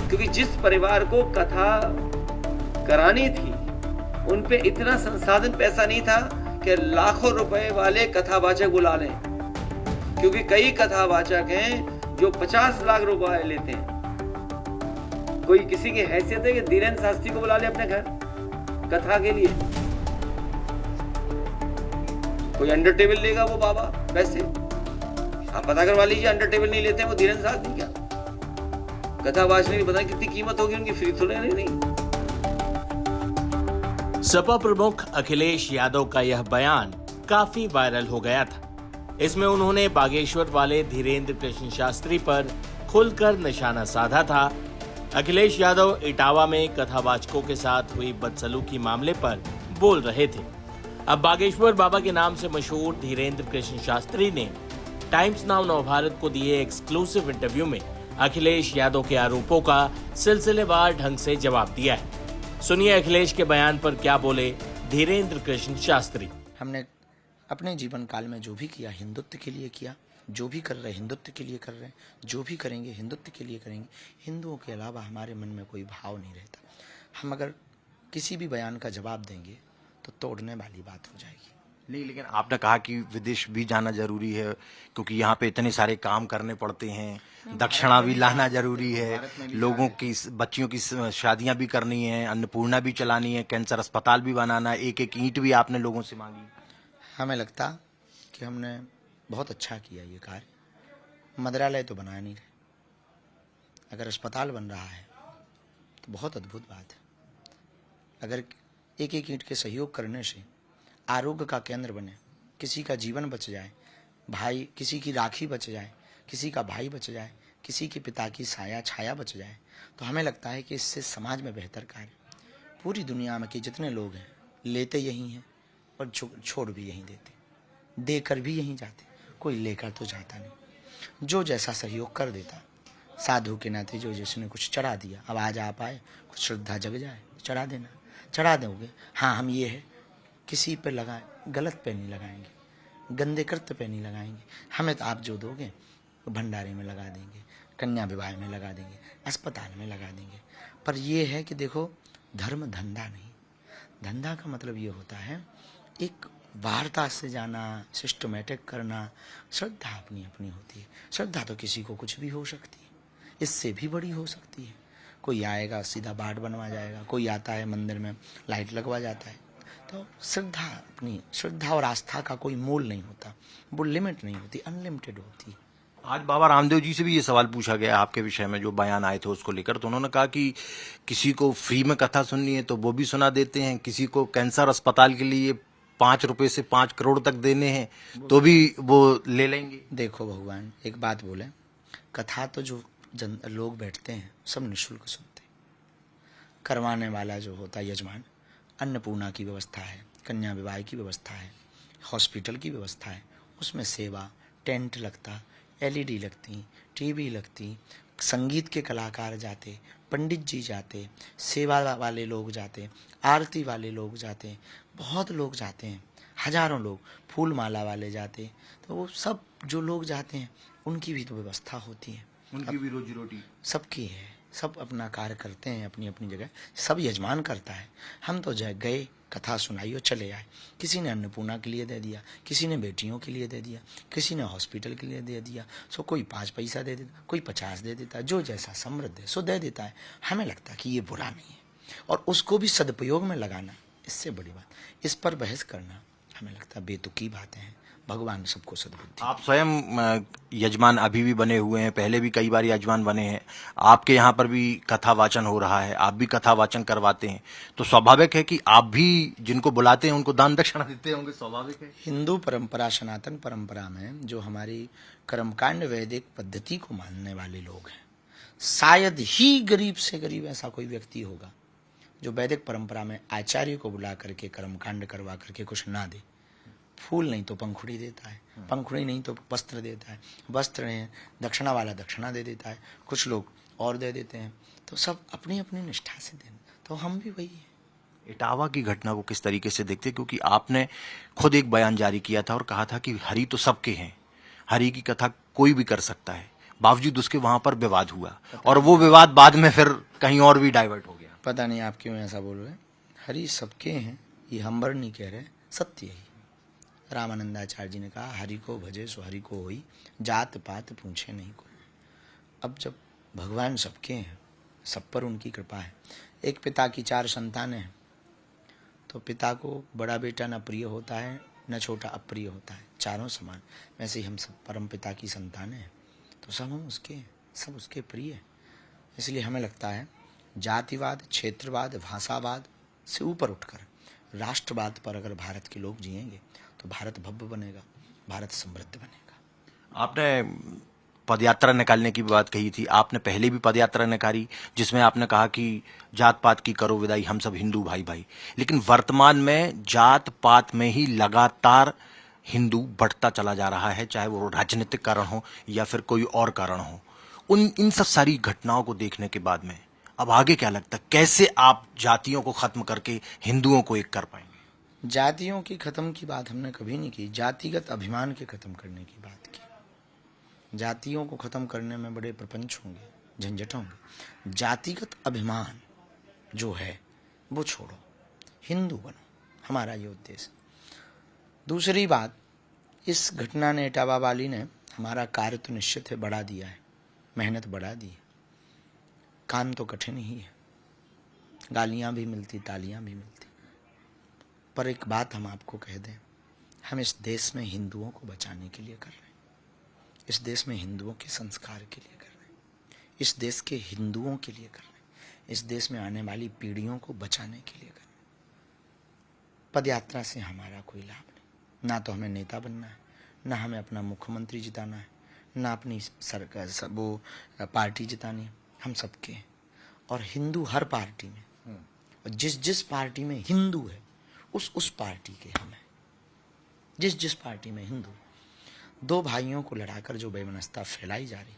क्योंकि जिस परिवार को कथा करानी थी उन पे इतना संसाधन पैसा नहीं था कि लाखों रुपए वाले कथावाचक बुला लें, क्योंकि कई कथावाचक हैं जो 50 लाख रुपए लेते हैं। कोई किसी की हैसियत है कि धीरेन्द्र शास्त्री को बुला ले अपने घर कथा के लिए? कोई अंडर टेबल लेगा वो बाबा पैसे? आप पता करवा लीजिए, अंडर टेबल नहीं लेते हैं वो धीरेन्द्र शास्त्री क्या? कथावाचक की पता नहीं कितनी कीमत होगी उनकी, फ्री थोड़े नहीं। सपा प्रमुख अखिलेश यादव का यह बयान काफी वायरल हो गया था। इसमें उन्होंने बागेश्वर वाले धीरेन्द्र कृष्ण शास्त्री पर खुलकर निशाना साधा था। अखिलेश यादव इटावा में कथावाचकों के साथ हुई बदसलूकी मामले पर बोल रहे थे। अब बागेश्वर बाबा के नाम से मशहूर धीरेन्द्र कृष्ण शास्त्री ने टाइम्स नाउ नवभारत को दिए एक्सक्लूसिव इंटरव्यू में अखिलेश यादव के आरोपों का सिलसिलेवार ढंग से जवाब दिया है। सुनिए अखिलेश के बयान पर क्या बोले धीरेन्द्र कृष्ण शास्त्री। हमने अपने जीवन काल में जो भी किया हिंदुत्व के लिए किया, जो भी कर रहे हिंदुत्व के लिए कर रहे हैं, जो भी करेंगे हिंदुत्व के लिए करेंगे। हिंदुओं के अलावा हमारे मन में कोई भाव नहीं रहता। हम अगर किसी भी बयान का जवाब देंगे तो तोड़ने वाली बात हो जाएगी। नहीं, लेकिन आपने कहा कि विदेश भी जाना जरूरी है क्योंकि यहाँ पे इतने सारे काम करने पड़ते हैं, दक्षिणा भी लाना जरूरी है, लोगों की बच्चियों की शादियां भी करनी है, अन्नपूर्णा भी चलानी है, कैंसर अस्पताल भी बनाना है, एक एक ईंट भी आपने लोगों से मांगी। हमें लगता कि हमने बहुत अच्छा किया ये कार्य। मंदिरालय तो बना नहीं रहे, अगर अस्पताल बन रहा है तो बहुत अद्भुत बात है। अगर एक एक ईंट के सहयोग करने से आरोग्य का केंद्र बने, किसी का जीवन बच जाए, भाई किसी की राखी बच जाए, किसी का भाई बच जाए, किसी के पिता की साया छाया बच जाए, तो हमें लगता है कि इससे समाज में बेहतर कार्य। पूरी दुनिया में के जितने लोग हैं लेते यही हैं और छोड़ भी यहीं देते, देकर भी यहीं जाते, कोई लेकर तो जाता नहीं। जो जैसा सहयोग कर देता, साधु के नाते जो जिसने कुछ चढ़ा दिया, अब आज आप आए कुछ श्रद्धा जग जाए चढ़ा देना, चढ़ा दोगे। हाँ, हम ये है किसी पे लगाए गलत पे नहीं लगाएंगे, गंदे कृत्य पे नहीं लगाएंगे। हमें तो आप जो दोगे भंडारे में लगा देंगे, कन्या विवाह में लगा देंगे, अस्पताल में लगा देंगे। पर ये है कि देखो, धर्म धंधा नहीं। धंधा का मतलब ये होता है एक वार्ता से जाना, सिस्टमेटिक करना। श्रद्धा अपनी अपनी होती है। श्रद्धा तो किसी को कुछ भी हो सकती है, इससे भी बड़ी हो सकती है। कोई आएगा सीधा बाट बनवा जाएगा, कोई आता है मंदिर में लाइट लगवा जाता है। तो श्रद्धा अपनी, श्रद्धा और आस्था का कोई मोल नहीं होता, वो लिमिट नहीं होती, अनलिमिटेड होती है। आज बाबा रामदेव जी से भी ये सवाल पूछा गया आपके विषय में, जो बयान आए थे उसको लेकर, तो उन्होंने कहा कि किसी को फ्री में कथा सुननी है तो वो भी सुना देते हैं, किसी को कैंसर अस्पताल के लिए 5 रुपए से 5 करोड़ तक देने हैं तो भी वो ले लेंगे। देखो भगवान एक बात बोले, कथा तो जो लोग बैठते हैं सब निःशुल्क सुनते हैं। करवाने वाला जो होता है यजमान, अन्नपूर्णा की व्यवस्था है, कन्या विवाह की व्यवस्था है, हॉस्पिटल की व्यवस्था है, उसमें सेवा, टेंट लगता, एलईडी लगती, टीवी लगती, संगीत के कलाकार जाते, पंडित जी जाते, सेवा वाले लोग जाते, आरती वाले लोग जाते, बहुत लोग जाते हैं, हजारों लोग, फूल माला वाले जाते। तो वो सब जो लोग जाते हैं उनकी भी तो व्यवस्था होती है, उनकी भी रोजी रोटी सबकी है, सब अपना कार्य करते हैं अपनी अपनी जगह, सब यजमान करता है। हम तो गए, कथा सुनाई और चले आए। किसी ने अन्नपूर्णा के लिए दे दिया, किसी ने बेटियों के लिए दे दिया, किसी ने हॉस्पिटल के लिए दे दिया। सो कोई 5 पैसा दे देता, कोई 50 दे देता, जो जैसा समृद्ध है सो दे देता है। हमें लगता है कि ये बुरा नहीं है, और उसको भी सदुपयोग में लगाना, इससे बड़ी बात। इस पर बहस करना हमें लगता है बेतुकी बातें हैं। भगवान सबको सद्बुद्धि। आप स्वयं यजमान अभी भी बने हुए हैं, पहले भी कई बार यजमान बने हैं, आपके यहाँ पर भी कथा वाचन हो रहा है, आप भी कथा वाचन करवाते हैं, तो स्वाभाविक है कि आप भी जिनको बुलाते हैं उनको दान दक्षिणा देते होंगे, स्वाभाविक है। हिंदू परंपरा, सनातन परंपरा में जो हमारी कर्मकांड वैदिक पद्धति को मानने वाले लोग हैं, शायद ही गरीब से गरीब ऐसा कोई व्यक्ति होगा जो वैदिक परंपरा में आचार्य को बुला करके कर्मकांड करवा करके कुछ ना दे। फूल नहीं तो पंखुड़ी देता है, पंखुड़ी नहीं तो वस्त्र देता है, वस्त्र नहीं दक्षिणा वाला दक्षिणा दे देता है, कुछ लोग और दे देते हैं। तो सब अपनी अपनी निष्ठा से दें, तो हम भी वही हैं। इटावा की घटना को किस तरीके से देखते, क्योंकि आपने खुद एक बयान जारी किया था और कहा था कि हरि तो सबके हैं, हरि की कथा कोई भी कर सकता है, बावजूद उसके वहां पर विवाद हुआ और वो विवाद बाद में फिर कहीं और भी डाइवर्ट हो गया। पता नहीं आप क्यों ऐसा बोल रहे हैं। हरि सबके हैं, ये हम नहीं कह रहे, सत्य ही। रामानंदाचार्य जी ने कहा, हरि को भजे सो हरि को होई, जात पात पूछे नहीं कोई। अब जब भगवान सबके हैं, सब पर उनकी कृपा है। एक पिता की 4 संतानें हैं, तो पिता को बड़ा बेटा न प्रिय होता है न छोटा अप्रिय होता है, चारों समान। वैसे ही हम सब परम पिता की संतानें हैं, तो सब हम उसके हैं, सब उसके प्रिय हैं। इसलिए हमें लगता है जातिवाद, क्षेत्रवाद, भाषावाद से ऊपर उठकर राष्ट्रवाद पर अगर भारत के लोग जिएंगे तो भारत भव्य बनेगा, भारत समृद्ध बनेगा। आपने पदयात्रा निकालने की बात कही थी, आपने पहले भी पदयात्रा निकाली जिसमें आपने कहा कि जात पात की करो विदाई, हम सब हिंदू भाई भाई। लेकिन वर्तमान में जात पात में ही लगातार हिंदू बढ़ता चला जा रहा है, चाहे वो राजनीतिक कारण हो या फिर कोई और कारण हो। इन सब सारी घटनाओं को देखने के बाद में अब आगे क्या लगता है, कैसे आप जातियों को खत्म करके हिंदुओं को एक कर पाएंगे? जातियों की खत्म की बात हमने कभी नहीं की, जातिगत अभिमान के खत्म करने की बात की। जातियों को खत्म करने में बड़े प्रपंच होंगे, झंझट होंगे। जातिगत अभिमान जो है वो छोड़ो, हिंदू बनो, हमारा ये उद्देश्य। दूसरी बात, इस घटना ने, इटावा वाली ने हमारा कार्य तो निश्चित है बढ़ा दिया है, मेहनत बढ़ा दी है। काम तो कठिन ही है, गालियां भी मिलती, तालियां भी मिलती। पर एक बात हम आपको कह दें, हम इस देश में हिंदुओं को बचाने के लिए कर रहे हैं, इस देश में हिंदुओं के संस्कार के लिए कर रहे हैं, इस देश के हिंदुओं के लिए कर रहे हैं, इस देश में आने वाली पीढ़ियों को बचाने के लिए कर रहे हैं। पदयात्रा से हमारा कोई लाभ नहीं, ना तो हमें नेता बनना है, ना हमें अपना मुख्यमंत्री जिताना है, ना अपनी सरकार वो पार्टी जितानी है। हम सबके हैं और हिंदू हर पार्टी में, और जिस पार्टी में हिंदू है उस पार्टी के हम हैं। जिस पार्टी में हिंदू, 2 भाइयों को लड़ाकर जो बेमनस्ता फैलाई जा रही,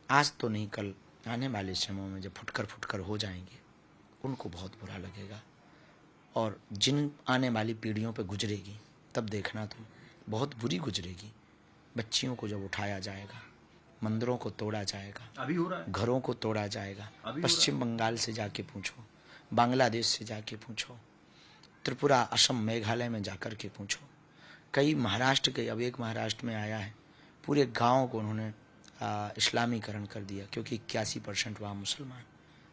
आज तो नहीं कल आने वाले समयों में जब फुटकर हो जाएंगे, उनको बहुत बुरा लगेगा। और जिन आने वाली पीढ़ियों पे गुजरेगी, तब देखना तो बहुत बुरी गुजरेगी। बच्चियों को जब उठाया जाएगा, मंदिरों को तोड़ा जाएगा, अभी हो रहा है, घरों को तोड़ा जाएगा। पश्चिम बंगाल से जाके पूछो, बांग्लादेश से जाके पूछो, त्रिपुरा, असम, मेघालय में जाकर के पूछो। कई महाराष्ट्र के, अब एक महाराष्ट्र में आया है, पूरे गांव को उन्होंने इस्लामीकरण कर दिया, क्योंकि 81% वहाँ मुसलमान।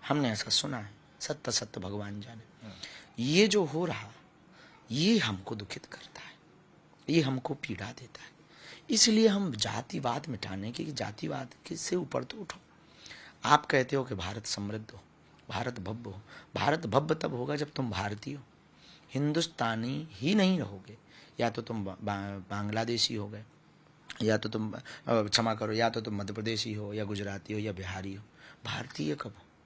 हमने ऐसा सुना है, सत्य भगवान जाने। ये जो हो रहा, ये हमको दुखित करता है, ये हमको पीड़ा देता है। इसलिए हम जातिवाद मिटाने के, जातिवाद से ऊपर तो उठो। आप कहते हो कि भारत समृद्ध हो, भारत भव्य हो। भारत भव्य तब होगा जब तुम भारतीय हो, हिंदुस्तानी ही नहीं रहोगे। या तो तुम बांग्लादेशी हो गए, या तो तुम क्षमा करो, या तो तुम मध्य प्रदेशी हो, या गुजराती हो, या बिहारी हो। भारतीय कब हो?